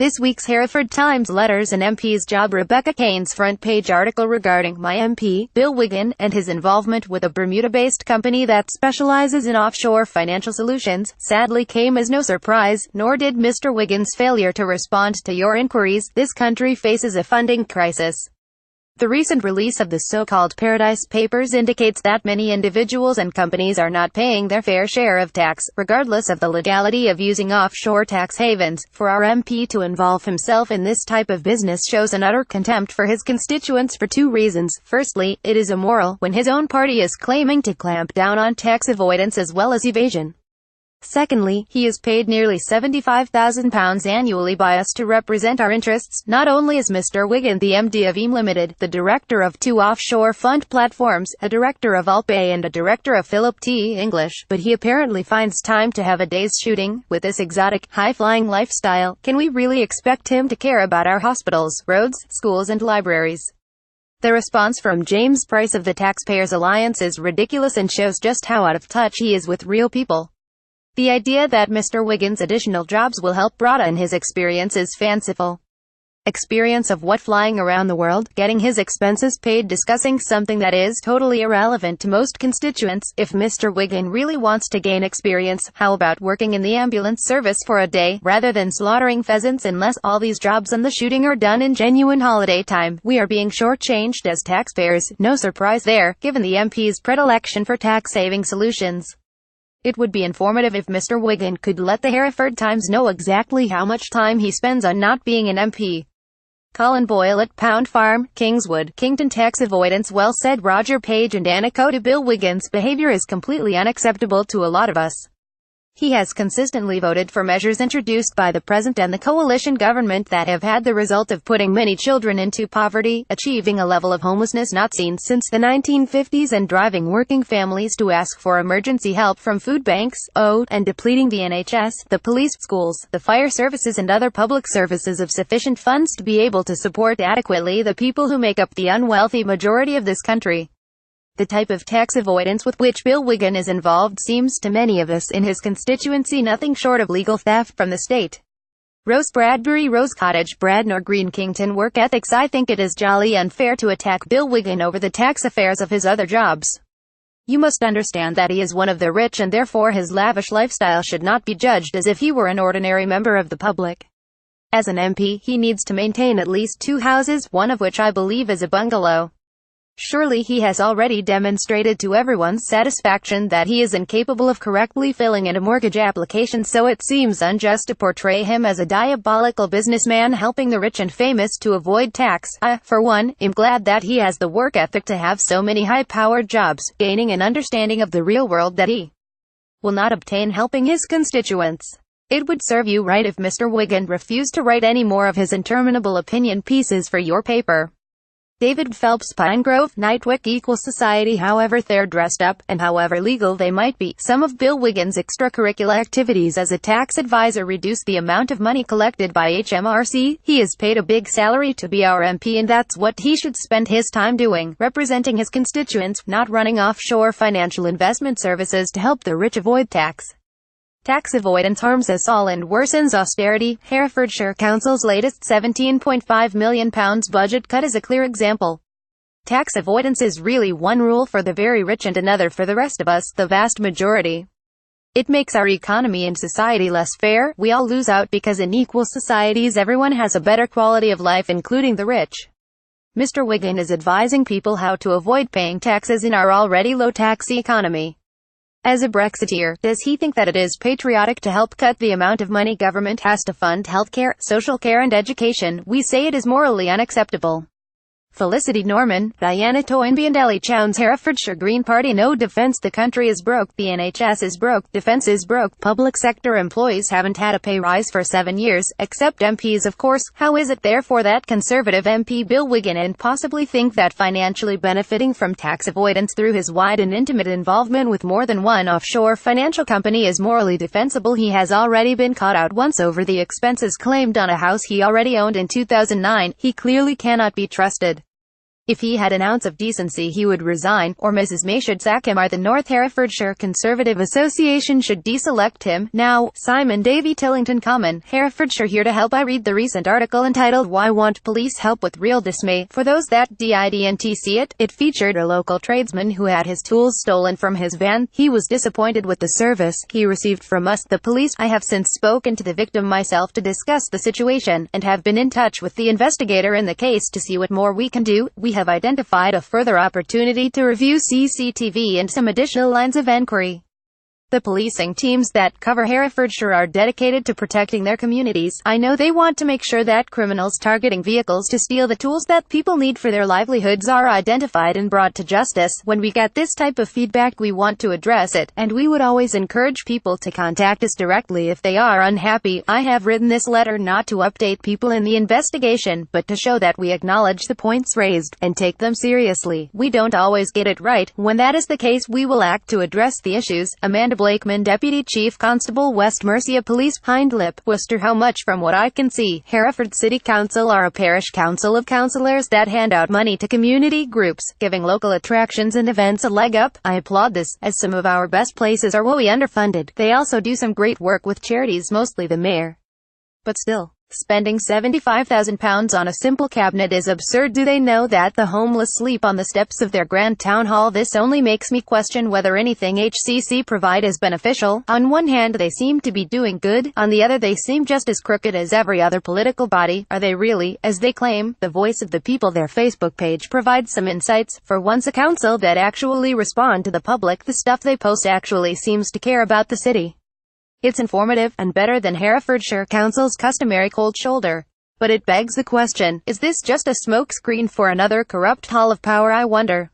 This week's Hereford Times letters an MP's job. Rebecca Kane's front-page article regarding my MP, Bill Wiggin, and his involvement with a Bermuda-based company that specializes in offshore financial solutions, sadly came as no surprise, nor did Mr. Wiggin's failure to respond to your inquiries. This country faces a funding crisis. The recent release of the so-called Paradise Papers indicates that many individuals and companies are not paying their fair share of tax, regardless of the legality of using offshore tax havens. For our MP to involve himself in this type of business shows an utter contempt for his constituents for two reasons. Firstly, it is immoral when his own party is claiming to clamp down on tax avoidance as well as evasion. Secondly, he is paid nearly £75,000 annually by us to represent our interests. Not only is Mr. Wiggin the MD of EAM Limited, the director of two offshore fund platforms, a director of Alpay and a director of Philip T. English, but he apparently finds time to have a day's shooting. With this exotic, high-flying lifestyle, can we really expect him to care about our hospitals, roads, schools and libraries? The response from James Price of the Taxpayers Alliance is ridiculous and shows just how out of touch he is with real people. The idea that Mr. Wiggin's additional jobs will help broaden his experience is fanciful. Experience of what? Flying around the world, getting his expenses paid, discussing something that is totally irrelevant to most constituents. If Mr. Wiggin really wants to gain experience, how about working in the ambulance service for a day, rather than slaughtering pheasants? Unless all these jobs and the shooting are done in genuine holiday time, we are being shortchanged as taxpayers. No surprise there, given the MP's predilection for tax-saving solutions. It would be informative if Mr. Wiggin could let the Hereford Times know exactly how much time he spends on not being an MP. Colin Boyle at Pound Farm, Kingswood, Kington. Tax avoidance. Well said Roger Page and Anna Coda. Bill Wiggin's behavior is completely unacceptable to a lot of us. He has consistently voted for measures introduced by the present and the coalition government that have had the result of putting many children into poverty, achieving a level of homelessness not seen since the 1950s, and driving working families to ask for emergency help from food banks, and depleting the NHS, the police, schools, the fire services and other public services of sufficient funds to be able to support adequately the people who make up the unwealthy majority of this country. The type of tax avoidance with which Bill Wiggin is involved seems to many of us in his constituency nothing short of legal theft from the state. Rose Bradbury, Rose Cottage, Bradnor Green, Kington. Work ethics. I think it is jolly unfair to attack Bill Wiggin over the tax affairs of his other jobs. You must understand that he is one of the rich and therefore his lavish lifestyle should not be judged as if he were an ordinary member of the public. As an MP, he needs to maintain at least 2 houses, one of which I believe is a bungalow. Surely he has already demonstrated to everyone's satisfaction that he is incapable of correctly filling in a mortgage application, so it seems unjust to portray him as a diabolical businessman helping the rich and famous to avoid tax. I, for one, am glad that he has the work ethic to have so many high-powered jobs, gaining an understanding of the real world that he will not obtain helping his constituents. It would serve you right if Mr. Wiggin refused to write any more of his interminable opinion pieces for your paper. David Phelps, Pinegrove, Nightwick. Equal society. However they're dressed up, and however legal they might be, some of Bill Wiggin's extracurricular activities as a tax advisor reduce the amount of money collected by HMRC. He is paid a big salary to be our MP, and that's what he should spend his time doing, representing his constituents, not running offshore financial investment services to help the rich avoid tax. Tax avoidance harms us all and worsens austerity. Herefordshire Council's latest £17.5 million budget cut is a clear example. Tax avoidance is really one rule for the very rich and another for the rest of us, the vast majority. It makes our economy and society less fair. We all lose out because in equal societies everyone has a better quality of life, including the rich. Mr. Wiggin is advising people how to avoid paying taxes in our already low-tax economy. As a Brexiteer, does he think that it is patriotic to help cut the amount of money government has to fund healthcare, social care and education? We say it is morally unacceptable. Felicity Norman, Diana Toynbee and Ellie Chowns. Herefordshire Green Party. No defence. The country is broke. The NHS is broke. Defence is broke. Public sector employees haven't had a pay rise for 7 years, except MPs of course. How is it therefore that Conservative MP Bill Wiggin and possibly think that financially benefiting from tax avoidance through his wide and intimate involvement with more than one offshore financial company is morally defensible? He has already been caught out once over the expenses claimed on a house he already owned in 2009. He clearly cannot be trusted. If he had an ounce of decency he would resign, or Mrs. May should sack him, or the North Herefordshire Conservative Association should deselect him. Now, Simon Davy, Tillington Common, Herefordshire, here to help. I read the recent article entitled "Why Want Police Help?" with real dismay. For those that didn't see it, it featured a local tradesman who had his tools stolen from his van. He was disappointed with the service he received from us, the police. I have since spoken to the victim myself to discuss the situation, and have been in touch with the investigator in the case to see what more we can do. We have identified a further opportunity to review CCTV and some additional lines of inquiry. The policing teams that cover Herefordshire are dedicated to protecting their communities. I know they want to make sure that criminals targeting vehicles to steal the tools that people need for their livelihoods are identified and brought to justice. When we get this type of feedback, we want to address it, and we would always encourage people to contact us directly if they are unhappy. I have written this letter not to update people in the investigation, but to show that we acknowledge the points raised, and take them seriously. We don't always get it right. When that is the case, we will act to address the issues. Amanda Blakeman, Deputy Chief Constable, West Mercia Police, Hindlip, Worcester. How much from what I can see, Hereford City Council are a parish council of councillors that hand out money to community groups, giving local attractions and events a leg up. I applaud this, as some of our best places are woefully underfunded. They also do some great work with charities, mostly the mayor. But still, spending £75,000 on a simple cabinet is absurd. Do they know that the homeless sleep on the steps of their grand town hall? This only makes me question whether anything HCC provide is beneficial. On one hand they seem to be doing good, on the other they seem just as crooked as every other political body. Are they really, as they claim, the voice of the people? Their Facebook page provides some insights. For once a council that actually respond to the public, the stuff they post actually seems to care about the city. It's informative, and better than Herefordshire Council's customary cold shoulder. But it begs the question, is this just a smokescreen for another corrupt hall of power, I wonder?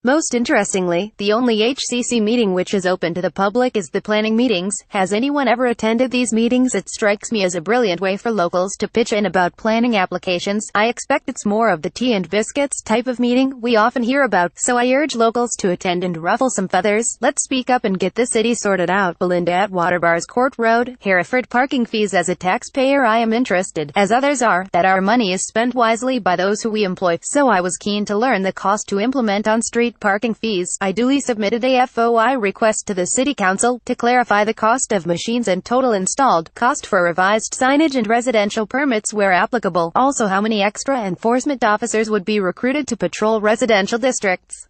Most interestingly, the only HCC meeting which is open to the public is the planning meetings. Has anyone ever attended these meetings? It strikes me as a brilliant way for locals to pitch in about planning applications. I expect it's more of the tea and biscuits type of meeting we often hear about, so I urge locals to attend and ruffle some feathers. Let's speak up and get the city sorted out. Belinda at Waterbars Court Road, Hereford. Parking fees. As a taxpayer I am interested, as others are, that our money is spent wisely by those who we employ, so I was keen to learn the cost to implement on-street parking fees. I duly submitted a FOI request to the City Council to clarify the cost of machines and total installed cost for revised signage and residential permits where applicable. Also, how many extra enforcement officers would be recruited to patrol residential districts.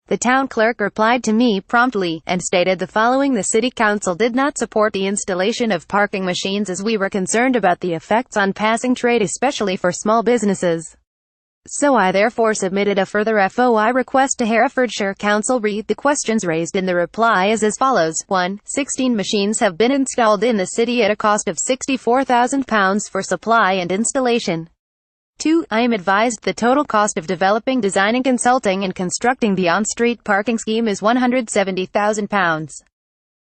The town clerk replied to me promptly, and stated the following: the City Council did not support the installation of parking machines as we were concerned about the effects on passing trade, especially for small businesses. So I therefore submitted a further FOI request to Herefordshire Council. Read the questions raised in the reply as follows. 1. 16 machines have been installed in the city at a cost of £64,000 for supply and installation. 2. I am advised the total cost of developing, designing, consulting and constructing the on-street parking scheme is £170,000.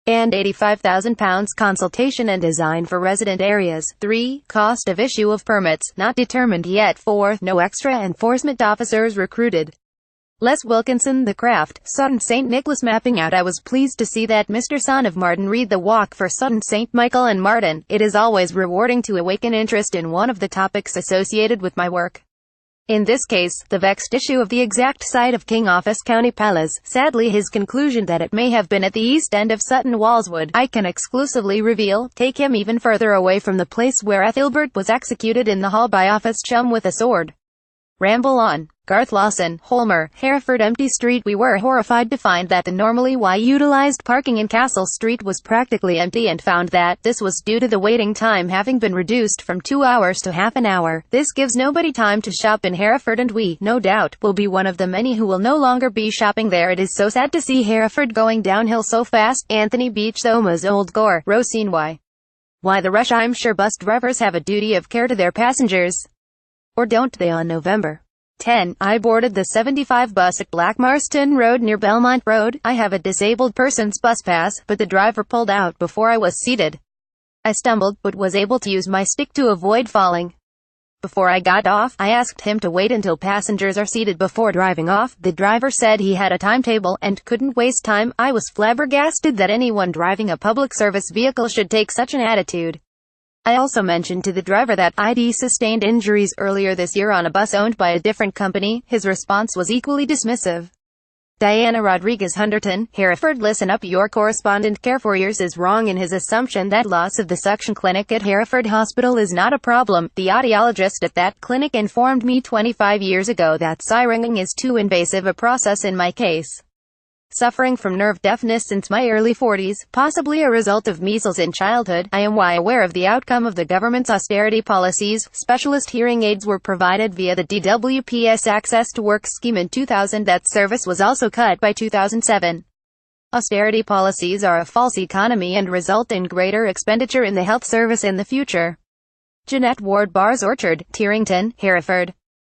and £85,000 consultation and design for resident areas. 3. Cost of issue of permits, not determined yet. 4. No extra enforcement officers recruited. Les Wilkinson, The Craft, Sutton St. Nicholas. Mapping out. I was pleased to see that Mr. Son of Martin read the walk for Sutton St. Michael and Martin. It is always rewarding to awaken interest in one of the topics associated with my work. In this case, the vexed issue of the exact site of King Office, County Palace. Sadly, his conclusion that it may have been at the east end of Sutton Walswood, I can exclusively reveal, take him even further away from the place where Ethelbert was executed in the hall by office chum with a sword. Ramble on. Garth Lawson, Holmer, Hereford. Empty street. We were horrified to find that the normally utilized parking in Castle Street was practically empty, and found that this was due to the waiting time having been reduced from 2 hours to half an hour. This gives nobody time to shop in Hereford, and we, no doubt, will be one of the many who will no longer be shopping there. It is so sad to see Hereford going downhill so fast. Anthony Beach, Thomas Old Gore, Rosine. Why the rush? I'm sure bus drivers have a duty of care to their passengers. Or don't they? On November 10, I boarded the 75 bus at Black Marston Road near Belmont Road. I have a disabled person's bus pass, but the driver pulled out before I was seated. I stumbled, but was able to use my stick to avoid falling. Before I got off, I asked him to wait until passengers are seated before driving off. The driver said he had a timetable, and couldn't waste time. I was flabbergasted that anyone driving a public service vehicle should take such an attitude. I also mentioned to the driver that I'd sustained injuries earlier this year on a bus owned by a different company. His response was equally dismissive. Diana Rodriguez Hunterton, Hereford. Listen up, your correspondent Carefouriers is wrong in his assumption that loss of the suction clinic at Hereford Hospital is not a problem. The audiologist at that clinic informed me 25 years ago that siringing is too invasive a process in my case. Suffering from nerve deafness since my early 40s, possibly a result of measles in childhood, I am well aware of the outcome of the government's austerity policies. Specialist hearing aids were provided via the DWP's Access to Work scheme in 2000. That service was also cut by 2007. Austerity policies are a false economy and result in greater expenditure in the health service in the future. Jeanette Ward Bars Orchard, Tearington, Hereford.